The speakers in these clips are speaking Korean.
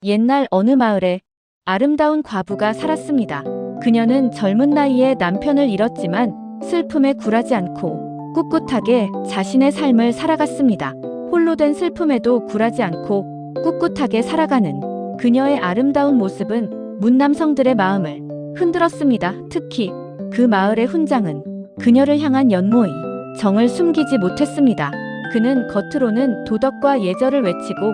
옛날 어느 마을에 아름다운 과부가 살았습니다. 그녀는 젊은 나이에 남편을 잃었지만 슬픔에 굴하지 않고 꿋꿋하게 자신의 삶을 살아갔습니다. 홀로 된 슬픔에도 굴하지 않고 꿋꿋하게 살아가는 그녀의 아름다운 모습은 문남성들의 마음을 흔들었습니다. 특히 그 마을의 훈장은 그녀를 향한 연모의 정을 숨기지 못했습니다. 그는 겉으로는 도덕과 예절을 외치고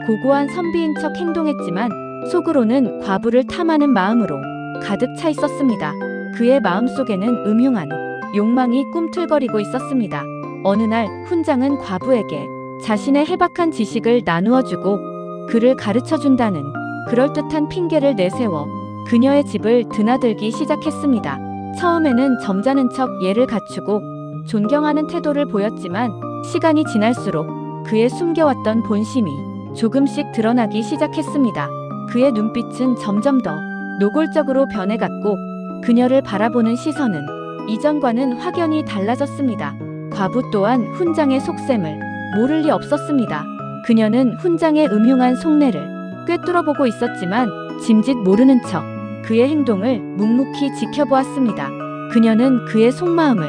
고고한 선비인 척 행동했지만 속으로는 과부를 탐하는 마음으로 가득 차 있었습니다. 그의 마음속에는 음흉한 욕망이 꿈틀거리고 있었습니다. 어느 날 훈장은 과부에게 자신의 해박한 지식을 나누어주고 그를 가르쳐준다는 그럴듯한 핑계를 내세워 그녀의 집을 드나들기 시작했습니다. 처음에는 점잖은 척 예를 갖추고 존경하는 태도를 보였지만 시간이 지날수록 그의 숨겨왔던 본심이 조금씩 드러나기 시작했습니다. 그의 눈빛은 점점 더 노골적으로 변해갔고 그녀를 바라보는 시선은 이전과는 확연히 달라졌습니다. 과부 또한 훈장의 속셈을 모를 리 없었습니다. 그녀는 훈장의 음흉한 속내를 꿰뚫어보고 있었지만 짐짓 모르는 척 그의 행동을 묵묵히 지켜보았습니다. 그녀는 그의 속마음을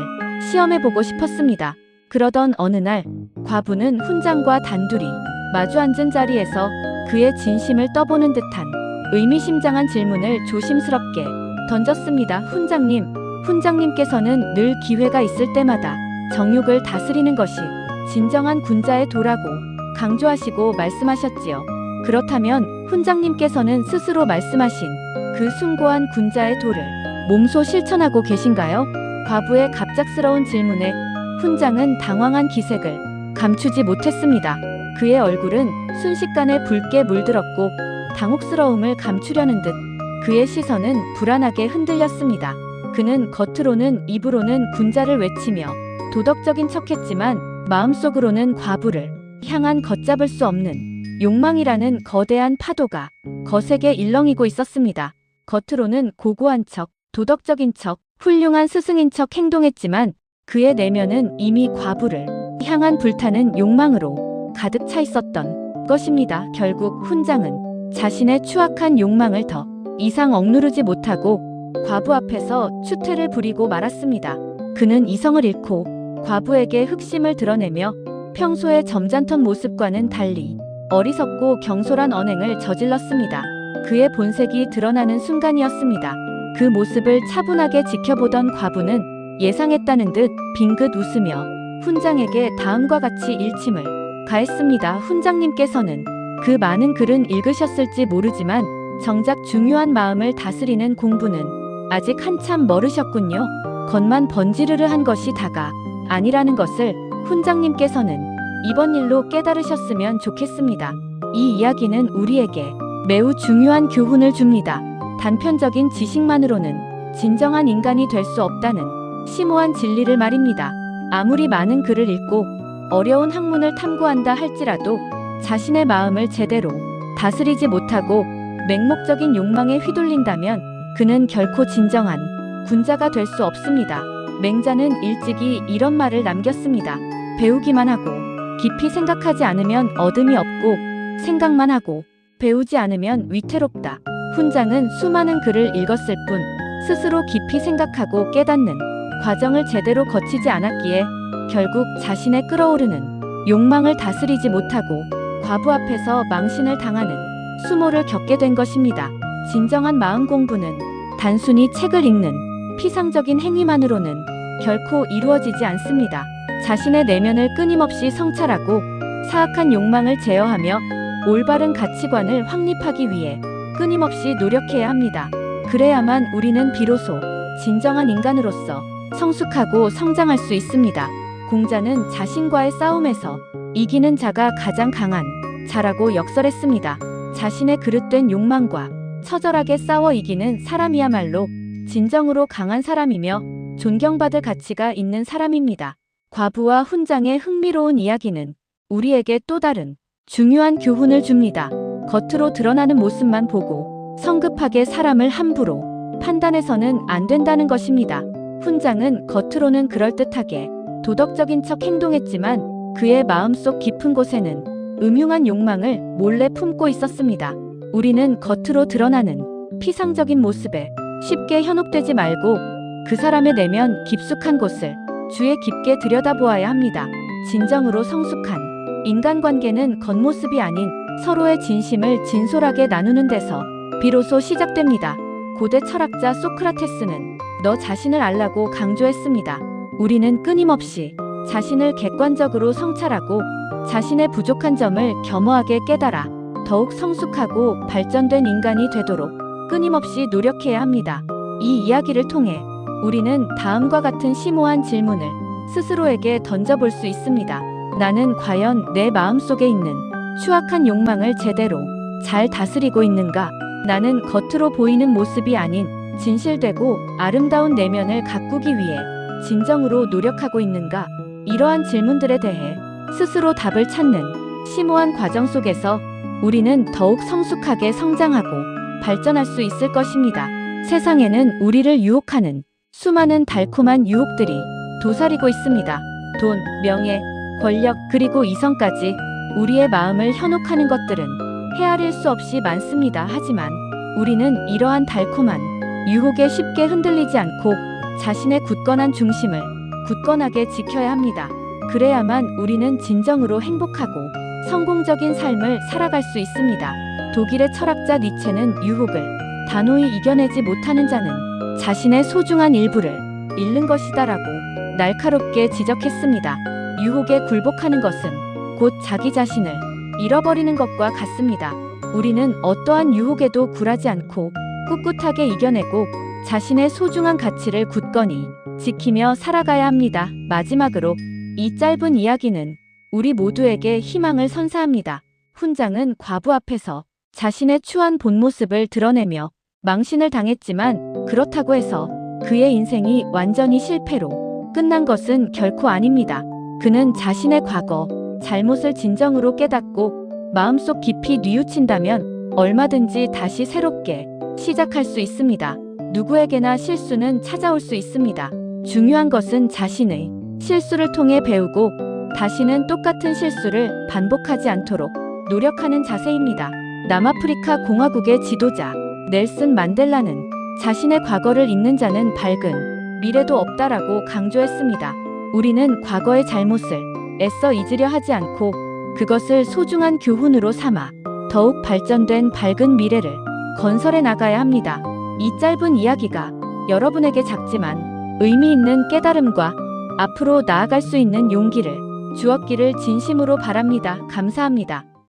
시험해보고 싶었습니다. 그러던 어느 날 과부는 훈장과 단둘이 마주 앉은 자리에서 그의 진심을 떠보는 듯한 의미심장한 질문을 조심스럽게 던졌습니다. 훈장님께서는 늘 기회가 있을 때마다 정욕을 다스리는 것이 진정한 군자의 도라고 강조하시고 말씀하셨지요. 그렇다면 훈장님께서는 스스로 말씀하신 그 숭고한 군자의 도를 몸소 실천하고 계신가요? 과부의 갑작스러운 질문에 훈장은 당황한 기색을 감추지 못했습니다. 그의 얼굴은 순식간에 붉게 물들었고 당혹스러움을 감추려는 듯 그의 시선은 불안하게 흔들렸습니다. 그는 겉으로는 입으로는 군자를 외치며 도덕적인 척했지만 마음속으로는 과부를 향한 걷잡을 수 없는 욕망이라는 거대한 파도가 거세게 일렁이고 있었습니다. 겉으로는 고고한 척, 도덕적인 척, 훌륭한 스승인 척 행동했지만 그의 내면은 이미 과부를 향한 불타는 욕망으로 가득 차 있었던 것입니다. 결국 훈장은 자신의 추악한 욕망을 더 이상 억누르지 못하고 과부 앞에서 추태를 부리고 말았습니다. 그는 이성을 잃고 과부에게 흑심을 드러내며 평소의 점잖던 모습과는 달리 어리석고 경솔한 언행을 저질렀습니다. 그의 본색이 드러나는 순간이었습니다. 그 모습을 차분하게 지켜보던 과부는 예상했다는 듯 빙긋 웃으며 훈장에게 다음과 같이 일침을 가했습니다. 훈장님께서는 그 많은 글은 읽으셨을지 모르지만 정작 중요한 마음을 다스리는 공부는 아직 한참 멀으셨군요. 겉만 번지르르 한 것이 다가 아니라는 것을 훈장님께서는 이번 일로 깨달으셨으면 좋겠습니다. 이 이야기는 우리에게 매우 중요한 교훈을 줍니다. 단편적인 지식만으로는 진정한 인간이 될 수 없다는 심오한 진리를 말입니다. 아무리 많은 글을 읽고 어려운 학문을 탐구한다 할지라도 자신의 마음을 제대로 다스리지 못하고 맹목적인 욕망에 휘둘린다면 그는 결코 진정한 군자가 될 수 없습니다. 맹자는 일찍이 이런 말을 남겼습니다. 배우기만 하고 깊이 생각하지 않으면 얻음이 없고 생각만 하고 배우지 않으면 위태롭다. 훈장은 수많은 글을 읽었을 뿐 스스로 깊이 생각하고 깨닫는 과정을 제대로 거치지 않았기에 결국 자신의 끓어오르는 욕망을 다스리지 못하고 과부 앞에서 망신을 당하는 수모를 겪게 된 것입니다. 진정한 마음 공부는 단순히 책을 읽는 피상적인 행위만으로는 결코 이루어지지 않습니다. 자신의 내면을 끊임없이 성찰하고 사악한 욕망을 제어하며 올바른 가치관을 확립하기 위해 끊임없이 노력해야 합니다. 그래야만 우리는 비로소 진정한 인간으로서 성숙하고 성장할 수 있습니다. 공자는 자신과의 싸움에서 이기는 자가 가장 강한 자라고 역설했습니다. 자신의 그릇된 욕망과 처절하게 싸워 이기는 사람이야말로 진정으로 강한 사람이며 존경받을 가치가 있는 사람입니다. 과부와 훈장의 흥미로운 이야기는 우리에게 또 다른 중요한 교훈을 줍니다. 겉으로 드러나는 모습만 보고 성급하게 사람을 함부로 판단해서는 안 된다는 것입니다. 훈장은 겉으로는 그럴듯하게 도덕적인 척 행동했지만 그의 마음속 깊은 곳에는 음흉한 욕망을 몰래 품고 있었습니다. 우리는 겉으로 드러나는 피상적인 모습에 쉽게 현혹되지 말고 그 사람의 내면 깊숙한 곳을 주의 깊게 들여다보아야 합니다. 진정으로 성숙한 인간관계는 겉모습이 아닌 서로의 진심을 진솔하게 나누는 데서 비로소 시작됩니다. 고대 철학자 소크라테스는 너 자신을 알라고 강조했습니다. 우리는 끊임없이 자신을 객관적으로 성찰하고 자신의 부족한 점을 겸허하게 깨달아 더욱 성숙하고 발전된 인간이 되도록 끊임없이 노력해야 합니다. 이 이야기를 통해 우리는 다음과 같은 심오한 질문을 스스로에게 던져볼 수 있습니다. 나는 과연 내 마음속에 있는 추악한 욕망을 제대로 잘 다스리고 있는가? 나는 겉으로 보이는 모습이 아닌 진실되고 아름다운 내면을 가꾸기 위해 진정으로 노력하고 있는가? 이러한 질문들에 대해 스스로 답을 찾는 심오한 과정 속에서 우리는 더욱 성숙하게 성장하고 발전할 수 있을 것입니다. 세상에는 우리를 유혹하는 수많은 달콤한 유혹들이 도사리고 있습니다. 돈, 명예, 권력, 그리고 이성까지 우리의 마음을 현혹하는 것들은 헤아릴 수 없이 많습니다. 하지만 우리는 이러한 달콤한 유혹에 쉽게 흔들리지 않고 자신의 굳건한 중심을 굳건하게 지켜야 합니다. 그래야만 우리는 진정으로 행복하고 성공적인 삶을 살아갈 수 있습니다. 독일의 철학자 니체는 유혹을 단호히 이겨내지 못하는 자는 자신의 소중한 일부를 잃는 것이다라고 날카롭게 지적했습니다. 유혹에 굴복하는 것은 곧 자기 자신을 잃어버리는 것과 같습니다. 우리는 어떠한 유혹에도 굴하지 않고 꿋꿋하게 이겨내고 자신의 소중한 가치를 굳건히 지키며 살아가야 합니다. 마지막으로 이 짧은 이야기는 우리 모두에게 희망을 선사합니다. 훈장은 과부 앞에서 자신의 추한 본 모습을 드러내며 망신을 당했지만 그렇다고 해서 그의 인생이 완전히 실패로 끝난 것은 결코 아닙니다. 그는 자신의 과거, 잘못을 진정으로 깨닫고 마음속 깊이 뉘우친다면 얼마든지 다시 새롭게 시작할 수 있습니다. 누구에게나 실수는 찾아올 수 있습니다. 중요한 것은 자신의 실수를 통해 배우고 다시는 똑같은 실수를 반복하지 않도록 노력하는 자세입니다. 남아프리카 공화국의 지도자 넬슨 만델라는 자신의 과거를 잊는 자는 밝은 미래도 없다라고 강조했습니다. 우리는 과거의 잘못을 애써 잊으려 하지 않고 그것을 소중한 교훈으로 삼아 더욱 발전된 밝은 미래를 건설해 나가야 합니다. 이 짧은 이야기가 여러분에게 작지만 의미 있는 깨달음과 앞으로 나아갈 수 있는 용기를 주었기를 진심으로 바랍니다. 감사합니다.